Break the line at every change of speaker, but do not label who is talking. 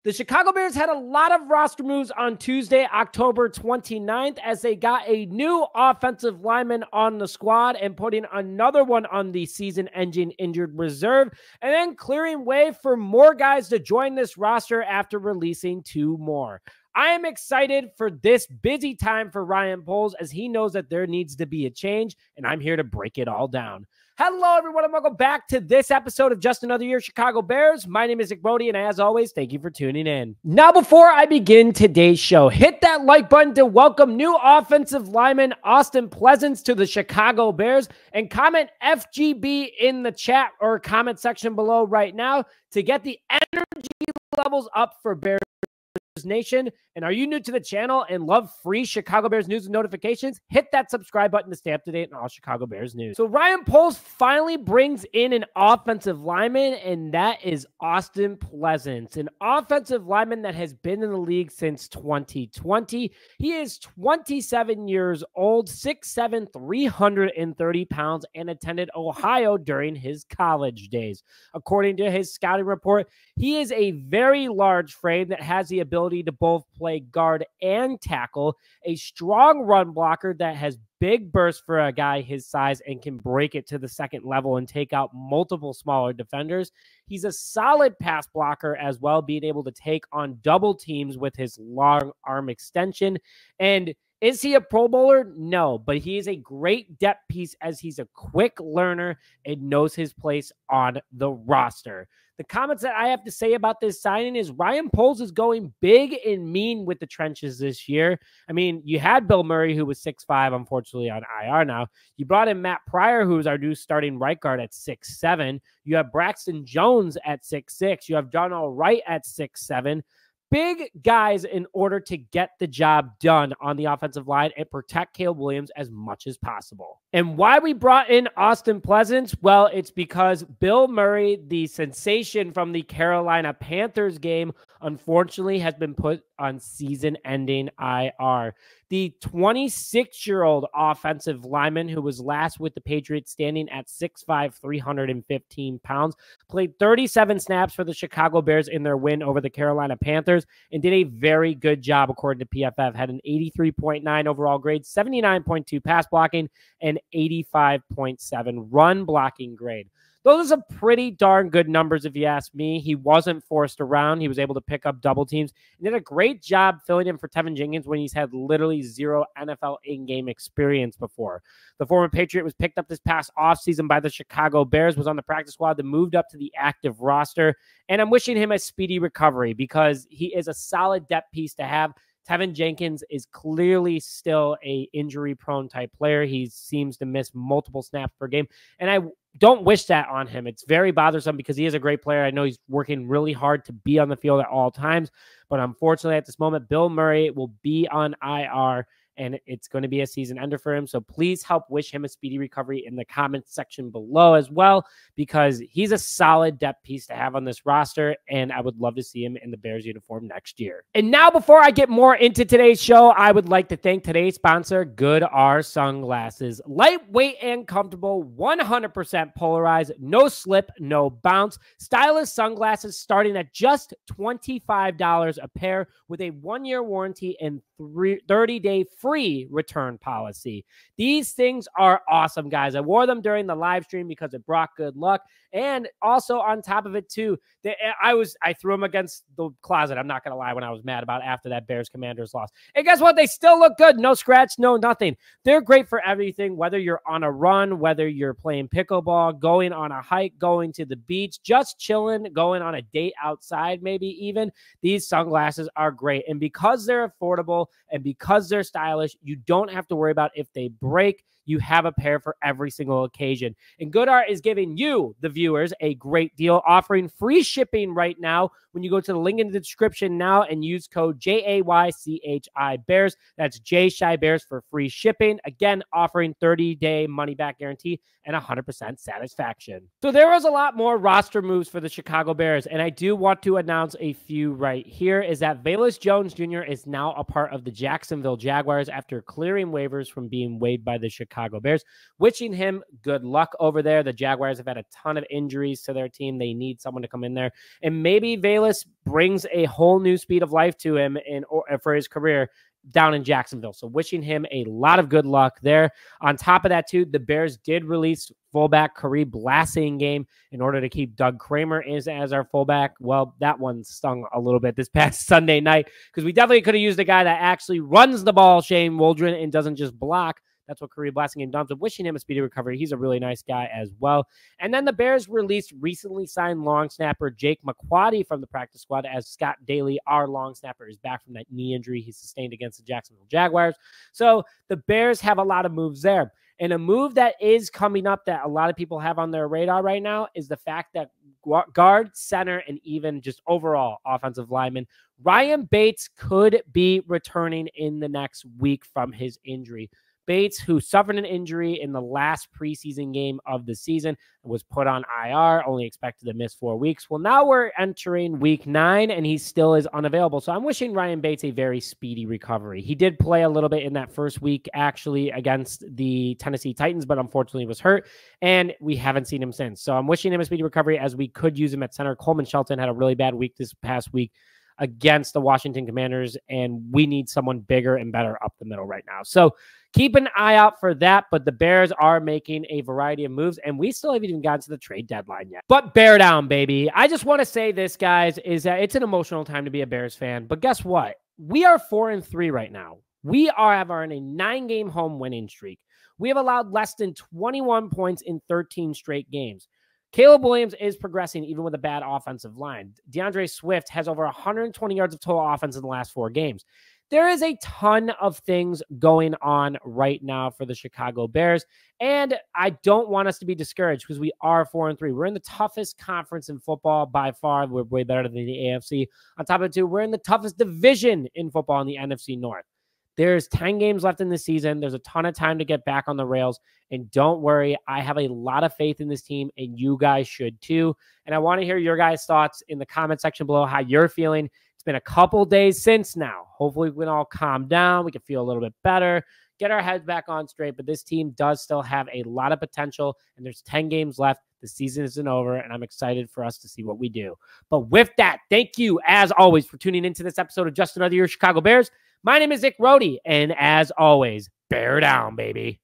The Chicago Bears had a lot of roster moves on Tuesday, October 29th, as they got a new offensive lineman on the squad and putting another one on the season-ending injured reserve, and then clearing way for more guys to join this roster after releasing two more. I am excited for this busy time for Ryan Poles, as he knows that there needs to be a change, and I'm here to break it all down. Hello, everyone, and welcome back to this episode of Just Another Year Chicago Bears. My name is Nick Brody, and as always, thank you for tuning in. Now, before I begin today's show, hit that like button to welcome new offensive lineman Austen Pleasants to the Chicago Bears, and comment FGB in the chat or comment section below right now to get the energy levels up for Bears Nation. And are you new to the channel and love free Chicago Bears news and notifications? Hit that subscribe button to stay up to date on all Chicago Bears news. So Ryan Poles finally brings in an offensive lineman, and that is Austen Pleasants, an offensive lineman that has been in the league since 2020. He is 27 years old, 6'7", 330 pounds, and attended Ohio during his college days. According to his scouting report, he is a very large frame that has the ability to both play guard and tackle, a strong run blocker that has big bursts for a guy his size and can break it to the second level and take out multiple smaller defenders. He's a solid pass blocker as well, being able to take on double teams with his long arm extension. And is he a Pro Bowler? No, but he is a great depth piece as he's a quick learner and knows his place on the roster. The comments that I have to say about this signing is Ryan Poles is going big and mean with the trenches this year. I mean, you had Bill Murray, who was 6'5", unfortunately on IR now. You brought in Matt Pryor, who's our new starting right guard at 6'7". You have Braxton Jones at 6'6". You have Darnell Wright at 6'7". Big guys in order to get the job done on the offensive line and protect Caleb Williams as much as possible. And why we brought in Austen Pleasants? Well, it's because Bill Murray, the sensation from the Carolina Panthers game, unfortunately has been put on season-ending IR. The 26-year-old offensive lineman who was last with the Patriots standing at 6'5", 315 pounds, played 37 snaps for the Chicago Bears in their win over the Carolina Panthers and did a very good job according to PFF. Had an 83.9 overall grade, 79.2 pass blocking, and 85.7 run blocking grade. Those are some pretty darn good numbers if you ask me. He wasn't forced around. He was able to pick up double teams and did a great job filling in for Tevin Jenkins when he's had literally zero NFL in-game experience before. The former Patriot was picked up this past offseason by the Chicago Bears, was on the practice squad that moved up to the active roster, and I'm wishing him a speedy recovery because he is a solid depth piece to have. Tevin Jenkins is clearly still a injury-prone type player. He seems to miss multiple snaps per game, and I don't wish that on him. It's very bothersome because he is a great player. I know he's working really hard to be on the field at all times, but unfortunately at this moment, Bill Murray will be on IR, and it's going to be a season ender for him. So please help wish him a speedy recovery in the comments section below as well, because he's a solid depth piece to have on this roster, and I would love to see him in the Bears uniform next year. And now, before I get more into today's show, I would like to thank today's sponsor, GoodR Sunglasses. Lightweight and comfortable, 100% polarized, no slip, no bounce. Stylish sunglasses starting at just $25 a pair with a 1-year warranty and 30-day free return policy. These things are awesome, guys. I wore them during the live stream because it brought good luck. And also on top of it too, I threw them against the closet. I'm not going to lie, when I was mad about after that Bears Commanders loss. And guess what? They still look good. No scratch, no nothing. They're great for everything, whether you're on a run, whether you're playing pickleball, going on a hike, going to the beach, just chilling, going on a date outside, maybe even. These sunglasses are great. And because they're affordable and because they're stylish, you don't have to worry about if they break. You have a pair for every single occasion. And GoodR is giving you, the viewers, a great deal, offering free shipping right now when you go to the link in the description now and use code JAYCHI Bears. That's JShy Bears for free shipping. Again, offering 30-day money-back guarantee and 100% satisfaction. So there was a lot more roster moves for the Chicago Bears, and I do want to announce a few right here. Is that Velus Jones Jr. is now a part of the Jacksonville Jaguars after clearing waivers from being waived by the Chicago Chicago Bears. Wishing him good luck over there. The Jaguars have had a ton of injuries to their team. They need someone to come in there. And maybe Velus brings a whole new speed of life to him for his career down in Jacksonville. So wishing him a lot of good luck there. On top of that, too, the Bears did release fullback Kareem Blasingame in order to keep Doug Kramer as our fullback. Well, that one stung a little bit this past Sunday night because we definitely could have used a guy that actually runs the ball, Shane Waldron, and doesn't just block. That's what Kareem Blasingame does. But wishing him a speedy recovery. He's a really nice guy as well. And then the Bears released recently signed long snapper Jake McQuatty from the practice squad, as Scott Daly, our long snapper, is back from that knee injury he sustained against the Jacksonville Jaguars. So the Bears have a lot of moves there. And a move that is coming up that a lot of people have on their radar right now is the fact that guard, center, and even just overall offensive lineman Ryan Bates could be returning in the next week from his injury. Bates, who suffered an injury in the last preseason game of the season, was put on IR, only expected to miss 4 weeks. Well, now we're entering week 9, and he still is unavailable. So I'm wishing Ryan Bates a very speedy recovery. He did play a little bit in that first week, actually, against the Tennessee Titans, but unfortunately was hurt, and we haven't seen him since. So I'm wishing him a speedy recovery, as we could use him at center. Coleman Shelton had a really bad week this past week against the Washington Commanders, and we need someone bigger and better up the middle right now. So keep an eye out for that, but the Bears are making a variety of moves, and we still haven't even gotten to the trade deadline yet. But bear down, baby. I just want to say this, guys, is that it's an emotional time to be a Bears fan, but guess what? We are 4-3 right now. We are on a 9-game home winning streak. We have allowed less than 21 points in 13 straight games. Caleb Williams is progressing even with a bad offensive line. DeAndre Swift has over 120 yards of total offense in the last 4 games. There is a ton of things going on right now for the Chicago Bears, and I don't want us to be discouraged because we are 4-3. We're in the toughest conference in football by far. We're way better than the AFC. On top of it, too, we're in the toughest division in football in the NFC North. There's 10 games left in the season. There's a ton of time to get back on the rails. And don't worry, I have a lot of faith in this team, and you guys should too. And I want to hear your guys' thoughts in the comment section below, how you're feeling. It's been a couple days since now. Hopefully we can all calm down. We can feel a little bit better, get our heads back on straight. But this team does still have a lot of potential, and there's 10 games left. The season isn't over, and I'm excited for us to see what we do. But with that, thank you, as always, for tuning into this episode of Just Another Year Chicago Bears. My name is Nick Rohde, and as always, bear down, baby.